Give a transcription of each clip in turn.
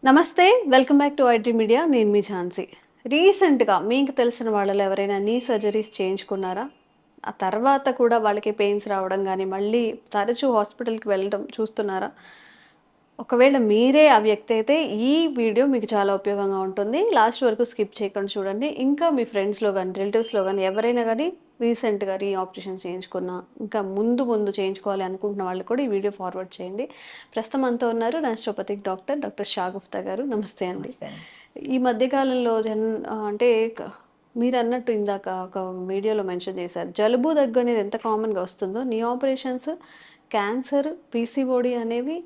నమస్తే. Welcome back to IT media. నేను మీ ఝాన్సీ. రీసెంట్‌గా మీకు తెలిసిన వాళ్ళలో ఎవరైనా నీ సర్జరీస్ చేయించుకున్నారా? ఆ తర్వాత కూడా వాళ్ళకి పెయిన్స్ రావడం గానీ, మళ్ళీ తరచూ హాస్పిటల్‌కి వెళ్ళడం చూస్తున్నారా? ఒకవేళ మీరే ఆ వ్యక్తి అయితే ఈ వీడియో మీకు చాలా ఉపయోగంగా ఉంటుంది. లాస్ట్ వరకు స్కిప్ చేయకుండా చూడండి. ఇంకా మీ ఫ్రెండ్స్‌లో గానీ, రిలేటివ్స్‌లో గానీ ఎవరైనా గానీ రీసెంట్‌గా ఆపరేషన్ చేయించుకున్న, ఇంకా ముందు ముందు చేయించుకోవాలి అనుకుంటున్న వాళ్ళు కూడా ఈ వీడియో ఫార్వర్డ్ చేయండి. ప్రస్తుతం మనతో ఉన్నారు న్యాచురోపతిక్ డాక్టర్ షాగుఫ్తా గారు. నమస్తే అండి. నమస్తే అండి. ఈ మధ్య కాలంలో అంటే మీరన్నట్టు ఇందాక ఒక వీడియోలో మెన్షన్ చేశారు. జలుబు, దగ్గు అనేది ఎంత కామన్‌గా వస్తుందో నీ ఆపరేషన్స్, క్యాన్సర్, పీసీఓడీ అనేవి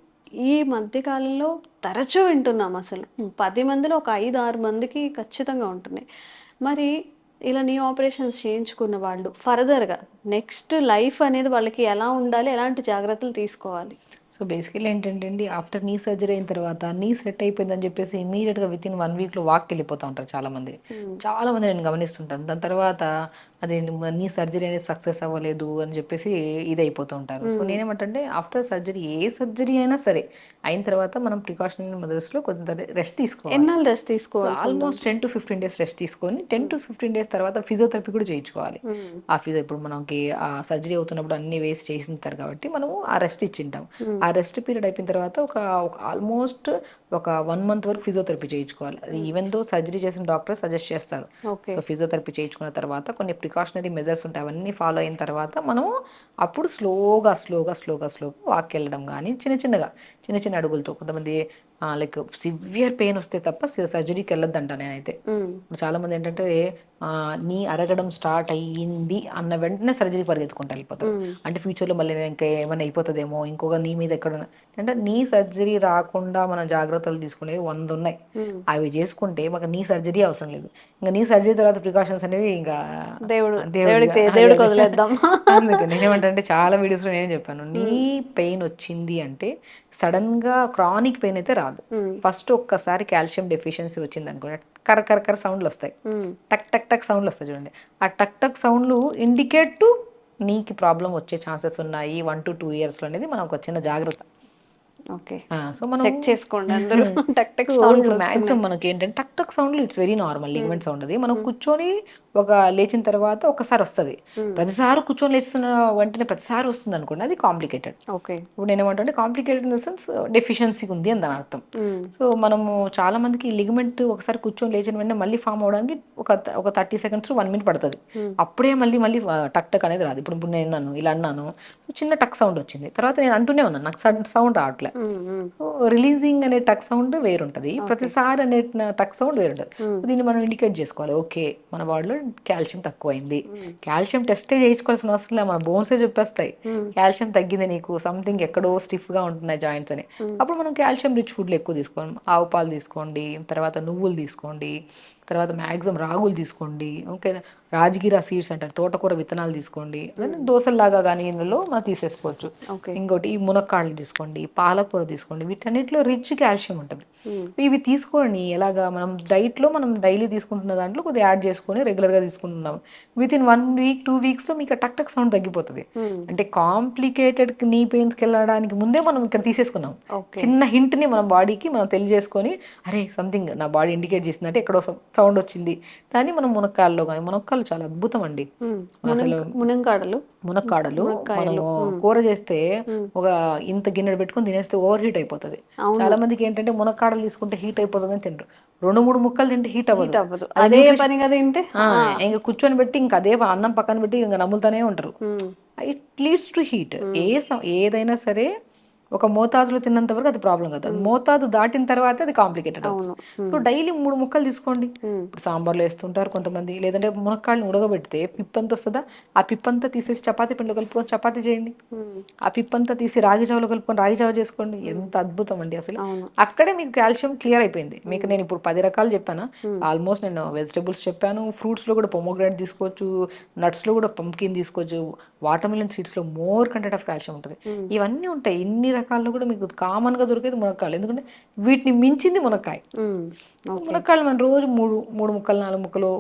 ఈ మధ్య కాలంలో తరచూ వింటున్నాం అసలు. 10 మందిలో ఒక 5, 6 మందికి ఖచ్చితంగా ఉంటున్నాయి. మరి ఇలా నీ ఆపరేషన్స్ చేయించుకున్న వాళ్ళు ఫర్దర్‌గా నెక్స్ట్ లైఫ్ అనేది వాళ్ళకి ఎలా ఉండాలి? ఎలాంటి జాగ్రత్తలు తీసుకోవాలి? సో, బేసికల్లీ ఏంటంటే అండి, ఆఫ్టర్ నీ సర్జరీ అయిన తర్వాత నీ సెట్ అయిపోయిందని చెప్పేసి ఇమ్మీడియేట్‌గా వితిన్ 1 వీక్‌లో వాక్‌కెళ్ళిపోతా ఉంటారు చాలామంది. హ్మ్. చాలామంది నేను గమనిస్తుంటాను. దాని తర్వాత అది నీ సర్జరీ అనేది సక్సెస్ అవ్వలేదు అని చెప్పేసి ఇదైపోతూ ఉంటారు. సో, హ్మ్. నేనేమంటంటే ఆఫ్టర్ సర్జరీ ఏ సర్జరీ అయినా సరే అయిన తర్వాత మనం ప్రికాషనరీ మెథడ్స్‌లో కొంత రెస్ట్ తీసుకోవాలి. ఎన్నాళ్ళు రెస్ట్ సో, తీసుకోవాల్సుంటుంది? ఆల్మోస్ట్ 10-15 డేస్ రెస్ట్ తీసుకొని, హ్మ్. 10-15 డేస్ తర్వాత ఫిజియోథెరపీ కూడా చేయించుకోవాలి. హ్మ్. ఆ ఇప్పుడు మనకి సర్జరీ అవుతున్నప్పుడు అన్నీ వేసి చేసింటారు కాబట్టి మనము ఆ రెస్ట్ ఇచ్చింటాం. హ్మ్. ఆ రెస్ట్ పీరియడ్ అయిపోయిన తర్వాత ఒక ఒక ఆల్మోస్ట్ ఒక 1 మంత్ వరకు ఫిజియోథెరపీ చేయించుకోవాలి. అది హ్మ్. ఈవెన్ దో సర్జరీ చేసిన డాక్టర్ సజెస్ట్ చేస్తారు. ఓకే. సో, ఫిజియోథెరపీ చేయించుకున్న తర్వాత కొన్ని ప్రికాషనరీ మెజర్స్ ఉంటాయి. అవన్నీ ఫాలో అయిన తర్వాత మనము అప్పుడు స్లోగా వాక్‌కెళ్ళడం గానీ చిన్న చిన్న అడుగులతో కొంతమంది లైక్ సివియర్ పెయిన్ వస్తే తప్ప సర్జరీకి వెళ్ళొద్దంట నేనైతే. హ్మ్. ఇప్పుడు చాలామంది ఏంటంటే నీ అరగడం స్టార్ట్ అయ్యింది అన్న వెంటనే సర్జరీకి పరిగెత్తుకుంటూ వెళ్ళిపోతారు. హ్మ్. అంటే ఫ్యూచర్‌లో మళ్ళీ ఇంకా ఏమైనా అయిపోతదేమో, ఇంకొక నీ మీద ఎక్కడన్నా అంటే నీ సర్జరీ రాకుండా మనం జాగ్రత్తలు తీసుకునేవి 100 ఉన్నాయి. హ్మ్. అవి చేసుకుంటే మాకు నీ సర్జరీ అవసరం లేదు. ఇంక నీ సర్జరీ తర్వాత ప్రికాషన్స్ అనేవి ఇంకా దేవుడిగా అదే దేవుడికి అదే. వదిలేద్దాం. అందుకే నేనేమంటానంటే చాలా వీడియోస్‌లో నేనే చెప్పాను. నీ హ్మ్. పెయిన్ వచ్చింది అంటే సడెన్‌గా క్రానిక్ పెయిన్ అయితే రాదు. హ్మ్. ఫస్ట్ ఒక్కసారి కాల్షియం డెఫిషియన్సీ వచ్చిందనుకోండి కర కర కర సౌండ్‌లొస్తాయి. హ్మ్. టక్ టక్ టక్ సౌండ్‌లొస్తాయి చూడండి. ఆ టక్ టక్ సౌండ్‌లు ఇండికేట్ టు నీకు ప్రాబ్లమ్ వచ్చే ఛాన్సెస్ ఉన్నాయి. 1-2 ఇయర్స్‌లో అనేది మనం ఒక చిన్న జాగ్రత్త. ఓకే. సో, మనం చెక్ చేసుకోండి అందరూ. టక్ సో, టక్ ఇప్పుడు మాక్సిమం సౌండ్‌లొస్తున్నాయి. మనకేంటంటే టక్ టక్ సౌండ్‌లు ఇట్స్ వెరీ నార్మల్. హ్మ్. లిగమెంట్ సౌండ్ అది. మనం హ్మ్. కూర్చొని ఒక లేచిన తర్వాత ఒక్కసారి వస్తది. హ్మ్. ప్రతిసారి కూర్చొని లేస్తున్న వెంటనే ప్రతిసారి వస్తుందనుకోండి అది కాంప్లికేటెడ్. ఓకే. ఇప్పుడు నేనేమంటానంటే complicated in the sense deficiency ఉంది అని దాని అర్థం. హ్మ్. సో, మనము చాలా మందికి లిగమెంట్ ఒకసారి కూర్చొని లేచిన వెంటనే మళ్ళీ ఫార్మ్ అవ్వడానికి ఒక 30 సెకండ్స్ టు 1 మినిట్ పడతది. హ్మ్. అప్పుడే మళ్ళీ మళ్ళీ టక్ టక్ అనేది రాదు. ఇప్పుడు ఇప్పుడు నేనన్నాను, ఇలా అన్నాను. చిన్న టక్ సౌండ్ వచ్చింది. తర్వాత నేను అంటూనే ఉన్నాను. నాకు సౌండ్ రావట్లే. హ్మ్. హ్మ్. సో, రిలీజింగ్ అనే టక్ సౌండ్ వేరుంటది. ఓకే. ప్రతిసారి అనే టక్ సౌండ్ వేరుంటది. హ్మ్. సో, దీన్ని మనం ఇండికేట్ జేసుకోవాలి. ఓకే. మన బాడీలో కాల్షియం తక్కువైంది. హ్మ్. కాల్షియం టెస్టే చేయించుకోవాల్సిన అవసరం లే. మన బోన్సే చెప్పేస్తాయి. హ్మ్. కాల్షియం తగ్గింది నీకు. సంథింగ్ ఎక్కడో స్టిఫ్‌గా ఉంటున్నాయి జాయింట్స్ అని. హ్మ్. అప్పుడు మనం కాల్షియం రిచ్ ఫుడ్‌లు ఎక్కువ తీసుకోవాలి. ఆవు పాలు తీసుకోండి. తర్వాత నువ్వులు తీసుకోండి. తర్వాత మాక్సిమం రాగులు తీసుకోండి. ఓకేనా. రాజగిర సీడ్స్ అంటారు. తోటకూర విత్తనాలు తీసుకోండి. హ్మ్. దోసల్లాగా గానీ ఇందులో మనం తీసేసుకోవచ్చు. ఓకే. ఇంకోటి ఈ మునక్కాడలు తీసుకోండి. పాలకూర తీసుకోండి. వీటన్నిటిలో రిచ్ కాల్షియం ఉంటది. హ్మ్. ఇవి తీసుకోండి ఎలాగా మనం డైట్‌లో మనం డైలీ తీసుకుంటున్న దాంట్లో కొద్దిగా యాడ్ చేసుకొని రెగ్యులర్‌గా తీసుకుంటున్నాం. వితిన్ 1 వీక్, 2 వీక్స్‌లో మీకు ఆ టక్ టక్ సౌండ్ తగ్గిపోతది. హ్మ్. అంటే కాంప్లికేటెడ్ నీ పెయిన్స్‌కెళ్ళడానికి ముందే మనం ఇక్కడ తీసేసుకున్నాం. ఓకే. చిన్న హింట్‌ని మన బాడీకి మనం తెలియజేసుకొని, అరే! సంథింగ్ నా బాడీ ఇండికేట్ చేసిందంటే ఎక్కడో సౌండ్ వచ్చింది. కానీ మనం మునక్కాడలో గాని మునక్కాడలు చాలా అద్భుతం అండి. హ్మ్. అసలు మునంకాడలు. హ్మ్. మునక్కాడలు మునక్కాయలు. మనము హ్మ్. కూర చేస్తే హ్మ్. ఒక ఇంత గిన్నెడు పెట్టుకొని తినేస్తే ఓవర్ హీట్ అయిపోతది. అవును. చాలా మందికి ఏంటంటే మునక్కాడలు తీసుకుంటే హీట్ అయిపోతదని తినరు. 2, 3 ముక్కలు తింటే హీట్ అవ్వదు. హీట్ అవ్వదు. అది అదే న్యూట్రిషన్ పనిగా తింటే ఆ! ఆ! ఇంక కూర్చొని పెట్టి ఇంక అదే అన్నం పక్కన పెట్టి ఇంక నములుతూనే ఉంటారు. హ్మ్. It leads to heat. హ్మ్. ఏదైనా సరే ఒక మోతాదులో తిన్నంత వరకు అది ప్రాబ్లమ్ కాదు. అది హ్మ్. మోతాదు దాటిన తర్వాత అది కాంప్లికేటెడ్ అవుతది. అవును. సో, హ్మ్. డైలీ 3 ముక్కలు తీసుకోండి. హ్మ్. ఇప్పుడు సాంబార్‌లో ఏస్తుంటారు కొంతమంది. లేదంటే మునక్కాడలని ఉడకబెడితే పిప్పంతొస్తదా? ఆ పిప్పంతా తీసేసి చపాతీ పిండిలో కలుపుకొని చపాతీ చేయండి. హ్మ్. ఆ పిప్పంతా తీసి రాగి జావలో కలుపుకొని రాగి జావ చేసుకోండి. హ్మ్. ఎంత అద్భుతం అండి అసలు. అవును. అక్కడే మీకు కాల్షియం క్లియర్ అయిపోయింది. మీకు హ్మ్. నేనిప్పుడు 10 రకాలు చెప్పానా? హ్మ్. ఆల్మోస్ట్ నేను వెజిటబుల్స్ చెప్పాను. ఫ్రూట్స్‌లో కూడా పొమోగ్రానేట్ తీసుకోవచ్చు. నట్స్‌లో కూడా పంప్కిన్ తీసుకోవచ్చు. వాటర్‌మెలన్ సీడ్స్‌లో మోర్ కంటెంట్ ఆఫ్ కాల్షియం ఉంటది. హ్మ్. ఇవన్నీ ఉంటాయి. ఇన్ని రకాల్లో కూడా మీకు కామన్గా దొరికేది మునక్కాయలు, ఎందుకంటే వీటిని మించింది మునక్కాయ. ఓకే. మునక్కాయలు మనం రోజు మూడు మూడు ముక్కలు 4 ముక్కలు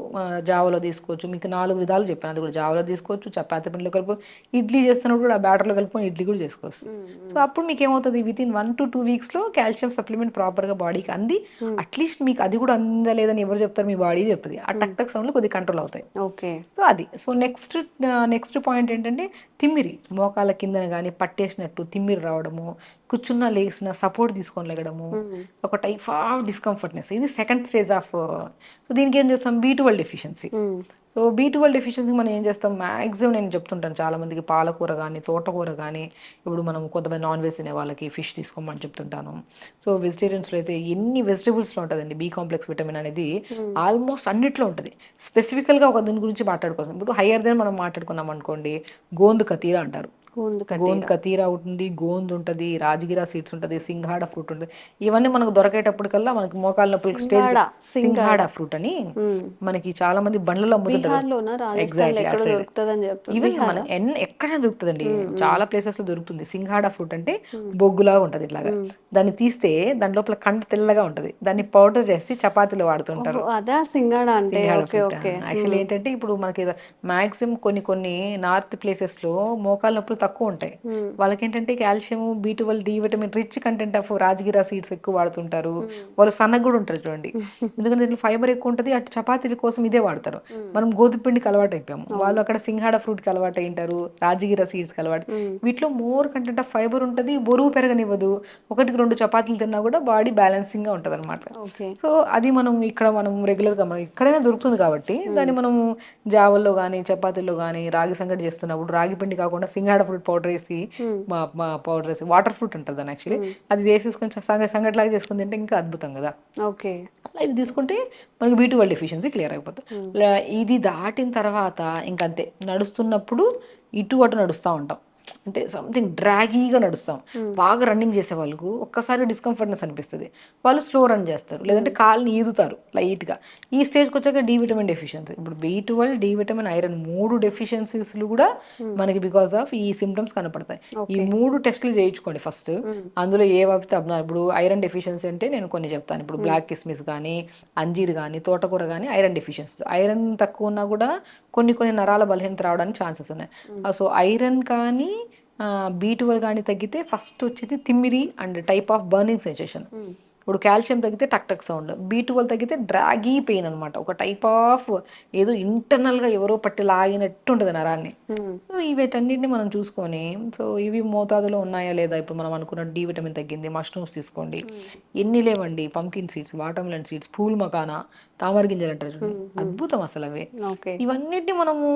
జావలో తీసుకోవచ్చు. మీకు 4 విధాలు చెప్పాను, అది కూడా జావలో తీసుకోవచ్చు, చపాతీ పిండిలో కలుపు, ఇడ్లీ చేస్తున్నప్పుడు కూడా ఆ బ్యాటర్లో కలుపుకొని ఇడ్లీ కూడా చేసుకోవచ్చు. సో అప్పుడు మీకు ఏమవుతుంది, వితిన్ 1 to 2 వీక్స్లో కాల్షియం సప్లిమెంట్ ప్రాపర్గా బాడీకి అంది. అట్లీస్ట్ మీకు అది కూడా అందలేదని ఎవరు చెప్తారు, మీ బాడీ చెప్తుంది. ఆ టక్ టక్ సౌండ్లు కొద్దిగా కంట్రోల్ అవుతాయి. ఓకే. సో అది. సో నెక్స్ట్ పాయింట్ ఏంటంటే తిమ్మిరి, మోకాళ్ళ కిందన కానీ పట్టేసినట్టు తిమ్మిరి రావడము, కూర్చున్న లేసిన సపోర్ట్ తీసుకొని లెగడము, ఒక టైప్ ఆఫ్ డిస్కంఫర్ట్నెస్, ఇది సెకండ్ స్టేజ్ ఆఫ్. సో దీనికి ఏం చేస్తాం, B12 deficiency. So B12 deficiency మనం ఏం చేస్తాం, మ్యాక్సిమం నేను చెప్తుంటాను చాలా మందికి, పాలకూర కానీ తోటకూర కానీ, ఇప్పుడు మనం కొంతమంది నాన్ వెజ్ తినే వాళ్ళకి ఫిష్ తీసుకోమని చెప్తుంటాను. సో వెజిటేరియన్స్లో అయితే ఎన్ని వెజిటేబుల్స్లో ఉంటుందండి బి కాంప్లెక్స్ విటమిన్ అనేది, ఆల్మోస్ట్ అన్నిట్లో ఉంటుంది. స్పెసిఫికల్గా ఒక దీని గురించి మాట్లాడుకోవచ్చు. ఇప్పుడు హయ్యర్ దెన్ మనం మాట్లాడుకున్నాం అనుకోండి, గోందు కతీరా అంటారు. గోంద్ కతీరా ఉంటుంది, గోంద్ ఉంటుంది, రాజగిరా సీడ్స్ ఉంటుంది, సింఘాడ ఫ్రూట్ ఉంటుంది. ఇవన్నీ మనకు దొరకేటప్పటికల్లా మనకి మోకాళ్ళ నొప్పులు స్టేజ్ సింఘాడ ఫ్రూట్ అని మనకి చాలా మంది బండ్లలో అమ్ముతుంటారు. ఈవెన్ మన ఎక్కడైనా దొరుకుతుందండి, చాలా ప్లేసెస్ లో దొరుకుతుంది. సింఘాడ ఫ్రూట్ అంటే బొగ్గులాగా ఉంటది ఇట్లాగా, దాన్ని తీస్తే దాని లోపల కండ తెల్లగా ఉంటది, దాన్ని పౌడర్ చేసి చపాతీలో వాడుతుంటారు. యాక్చువల్లీ ఏంటంటే ఇప్పుడు మనకి మాక్సిమం కొన్ని నార్త్ ప్లేసెస్ లో మోకాళ్ళ నొప్పులు తక్కువ ఉంటాయి. వాళ్ళకి ఏంటంటే calcium, B12, D vitamin rich content of rajgira seeds ఎక్కువ వాడుతుంటారు. వాళ్ళు సన్నగా కూడా ఉంటారు చూడండి, ఎందుకంటే దీంట్లో ఫైబర్ ఎక్కువ ఉంటుంది. అటు చపాతీల కోసం ఇదే వాడతారు. మనం గోధుమ పిండికి అలవాటు అయిపోయాము, వాళ్ళు అక్కడ సింఘాడ ఫ్రూట్ కి అలవాటు అయింటారు, రాజగిరా సీడ్స్ కి అలవాటు. వీటిలో మోర్ కంటెంట్ ఆఫ్ ఫైబర్ ఉంటుంది, బరువు పెరగనివ్వదు. 1-2 చపాతీలు తిన్నా కూడా బాడీ బ్యాలెన్సింగ్ గా ఉంటది అనమాట. సో అది మనం రెగ్యులర్ గా మనం ఎక్కడైనా దొరుకుతుంది కాబట్టి దాన్ని మనం జావల్లో కానీ చపాతీల్లో కానీ రాగి సంగటి చేస్తున్నప్పుడు రాగి పిండి కాకుండా సింఘాడ ఫ్రూట్ పౌడర్ వేసి వాటర్ ఫ్రూట్ ఉంటుంది దాన్ని యాక్చువల్లీ, అది వేసేసుకొని సంగటి లాగా చేసుకుని తింటే ఇంకా అద్భుతం కదా. ఓకే. అలా ఇవి తీసుకుంటే మనకి B12 డెఫిషియన్సీ క్లియర్ అయిపోతుంది. ఇది దాటిన తర్వాత ఇంకంతే, నడుస్తున్నప్పుడు ఇటు అటు నడుస్తూ ఉంటాం, అంటే సంథింగ్ డ్రాగీగా నడుస్తాం. బాగా రన్నింగ్ చేసే వాళ్ళకు ఒక్కసారి డిస్కంఫర్ట్నెస్ అనిపిస్తుంది, వాళ్ళు స్లో రన్ చేస్తారు, లేదంటే కాళ్ళని ఈదుతారు లైట్గా. ఈ స్టేజ్కి వచ్చాక D విటమిన్ డెఫిషియన్సీ, ఇప్పుడు B12, D విటమిన్, ఐరన్ 3 డెఫిషియన్సీస్లు కూడా మనకి బికాస్ ఆఫ్ ఈ సిమ్టమ్స్ కనపడతాయి. ఈ 3 టెస్టులు చేయించుకోండి ఫస్ట్, అందులో ఏ వాపితే అబ్నార్. ఇప్పుడు ఐరన్ డెఫిషియన్సీ అంటే నేను కొన్ని చెప్తాను. ఇప్పుడు బ్లాక్ కిస్మిస్ కానీ, అంజీర్ కానీ, తోటకూర కానీ ఐరన్ డెఫిషియన్సీ. ఐరన్ తక్కువ ఉన్నా కూడా కొన్ని నరాల బలహీనత రావడానికి ఛాన్సెస్ ఉన్నాయి. సో ఐరన్ కానీ B12 కానీ తగ్గితే ఫస్ట్ వచ్చేది తిమ్మిరి and type of burning sensation. ఇప్పుడు కాల్షియం తగ్గితే టక్ టక్ సౌండ్, B12 తగ్గితే డ్రాగీ పెయిన్ అనమాట, ఒక టైప్ ఆఫ్ ఏదో ఇంటర్నల్గా ఎవరో పట్టి లాగినట్టు ఉంటుంది నరాన్ని. సో వీటన్నిటిని మనం చూసుకొని, సో ఇవి మోతాదులో ఉన్నాయా లేదా. ఇప్పుడు మనం అనుకున్న D విటమిన్ తగ్గింది, మష్రూమ్స్ తీసుకోండి. ఎన్ని లేవండి, pumpkin seeds, watermelon seeds, pool makhana, తామర గింజలు అంటారు చూడండి, అద్భుతం అసలు అవి. ఇవన్నిటిని మనము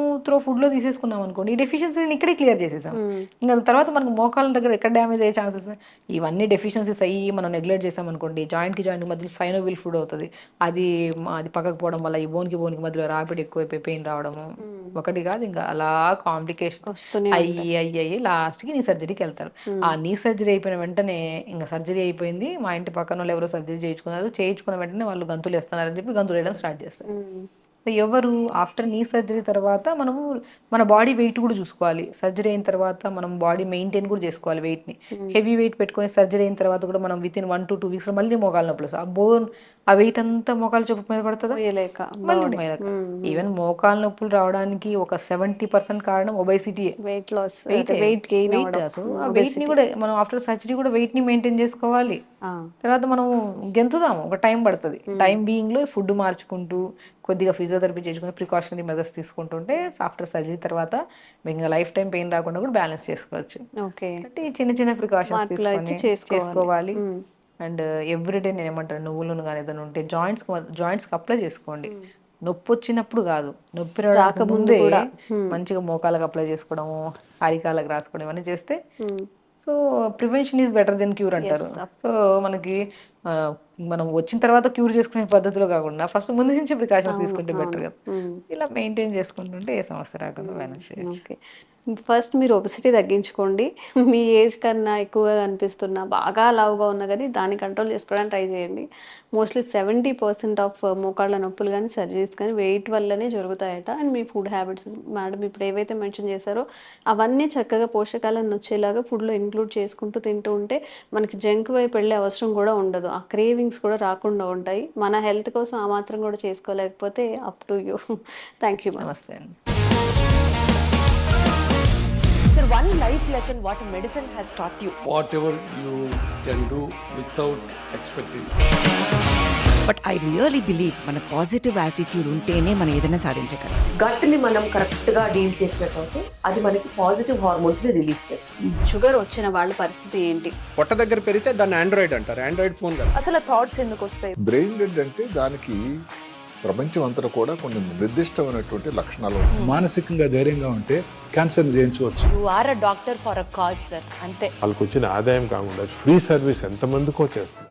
ఫుడ్ లో తీసేసుకున్నాం అనుకోండి, ఈ డెఫిషియన్సీని ఇక్కడే క్లియర్ చేసేసాం. ఇంకా తర్వాత మనకు మోకాళ్ళ దగ్గర ఎక్కడ డ్యామేజ్ అయ్యే ఛాన్సెస్, ఇవన్నీ డెఫిషియన్సీస్ అయ్యి మనం నెగ్లెక్ట్ చేసాం అనుకోండి, జాయింట్ కి మధ్యలో సైనోవిల్ ఫుడ్ అవుతుంది, అది పక్కకు పోవడం వల్ల ఈ బోన్కి మధ్యలో రాపిడ్ ఎక్కువైపోయి పెయిన్ రావడము, ఒకటి కాదు ఇంకా అలా కాంప్లికేషన్ అయ్యి లాస్ట్ కి నీ సర్జరీకి వెళ్తారు. ఆ నీ సర్జరీ అయిపోయిన వెంటనే ఇంకా సర్జరీ అయిపోయింది, మా ఇంటి పక్కన వాళ్ళు ఎవరో సర్జరీ చేయించుకున్న వెంటనే వాళ్ళు గంతులు వేస్తున్నారని చెప్పి గంతులు వేయడం స్టార్ట్ చేస్తారు. ఎవరు ఆఫ్టర్ నీ సర్జరీ తర్వాత మనము మన బాడీ వెయిట్ కూడా చూసుకోవాలి. సర్జరీ అయిన తర్వాత మనం బాడీ మెయింటైన్ కూడా చేసుకోవాలి వెయిట్ని. హెవీ వెయిట్ పెట్టుకుని సర్జరీ అయిన తర్వాత కూడా మనం వితిన్ 1 to 2 వీక్స్ మళ్ళీ మోకాళ్ళ నొప్పులు వస్తాయి. ఆ వెయిట్ అంతా మోకాళ్ళ చెప్పు మీద పడుతుందా, ఈవెన్ మోకాళ్ళ నొప్పులు రావడానికి ఒక 70% కారణం ఒబేసిటీ, వెయిట్ ని కూడా మనం ఆఫ్టర్ సర్జరీ కూడా వెయిట్ ని మెయింటైన్ చేసుకోవాలి. తర్వాత మనం గెంతుదాము, ఒక టైం పడుతుంది. టైం బీయింగ్ లో ఫుడ్ మార్చుకుంటూ కొద్దిగా ఫిజియోథెరపీ చేసుకుని ప్రికాషనరీ మెజర్స్ తీసుకుంటుంటే ఆఫ్టర్ సర్జరీ తర్వాత మీకు లైఫ్ టైం పెయిన్ రాకుండా కూడా బ్యాలెన్స్ చేసుకోవచ్చు. అంటే చిన్న ప్రికాషన్స్ తీసుకొని చేసుకోవాలి. అండ్ ఎవ్రీడే నేను ఏమంటాను, నువ్వులను కానీ ఏదైనా ఉంటే జాయింట్స్కి అప్లై చేసుకోండి. నొప్పి వచ్చినప్పుడు కాదు, నొప్పి రాకముందే మంచిగా మోకాలకు అప్లై చేసుకోవడము, అరికాలకు రాసుకోవడం ఇవన్నీ చేస్తే, so prevention is better than cure అంటారు. సో మనకి మనం వచ్చిన తర్వాత క్యూర్ చేసుకునే పద్ధతిలో కాకుండా ఫస్ట్ ముందు నుంచి ప్రికాషన్స్ తీసుకుంటే బెటర్ కదా. ఇలా మెయింటైన్ చేసుకుంటుంటే ఏ సమస్య రాకుండా మేనేజ్ చేయొచ్చు. ఓకే. ఫస్ట్ మీరు ఒబెసిటీ తగ్గించుకోండి. మీ ఏజ్ కన్నా ఎక్కువగా కనిపిస్తున్నా, బాగా లావుగా ఉన్నా గానీ దాన్ని కంట్రోల్ చేసుకోవడానికి ట్రై చేయండి. మోస్ట్‌లీ 70% ఆఫ్ మోకాళ్ళ నొప్పులు గానీ, సర్జరీస్ కానీ వెయిట్ వల్లనే జరుగుతాయట. అండ్ మీ ఫుడ్ హ్యాబిట్స్ మేడం ఇప్పుడు ఏవైతే మెన్షన్ చేశారో అవన్నీ చక్కగా పోషకాలను వచ్చేలాగా ఫుడ్‌లో ఇంక్లూడ్ చేసుకుంటూ తింటూ ఉంటే మనకి జంక్ వైపు వెళ్ళే అవసరం కూడా ఉండదు. ఆ క్రేవింగ్స్ కూడా రాకుండా ఉంటాయి. మన హెల్త్ కోసం ఆ మాత్రం కూడా చేసుకోలేకపోతే up to you. Thank you ma'am. నమస్తే అండి. Sir, one life lesson what medicine has taught you. whatever you can do without expecting. But I really believe మన పాజిటివ్ యాటిట్యూడ్ ఉంటేనే మనం ఏదైనా సాధించగలం. గట్ని మనం కరెక్ట్గా డీల్ చేసినట్లయితే అది మనకి పాజిటివ్ హార్మోన్స్ని రిలీజ్ చేస్తుంది. షుగర్ వచ్చిన వాళ్ళ పరిస్థితి ఏంటి? పొట్ట దగ్గర పెరిగితే దాన్ని ఆండ్రాయిడ్ అంటారు, ఆండ్రాయిడ్ ఫోన్ కదా. అసలు థాట్స్ ఎందుకు వస్తాయి? బ్రెయిన్ డెడ్ అంటే దానికి ప్రపంచం అంతా కూడా కొన్ని నిర్దిష్టమైనటువంటి లక్షణాలు ఉంటాయి. మానసికంగా ధైర్యంగా ఉంటే క్యాన్సర్ జయించవచ్చు. You are a doctor for a cause sir, అంతే. వాళ్ళకి వచ్చిన ఆదాయం కాకుండా ఫ్రీ సర్వీస్ ఎంతమందికో చేస్తుంది.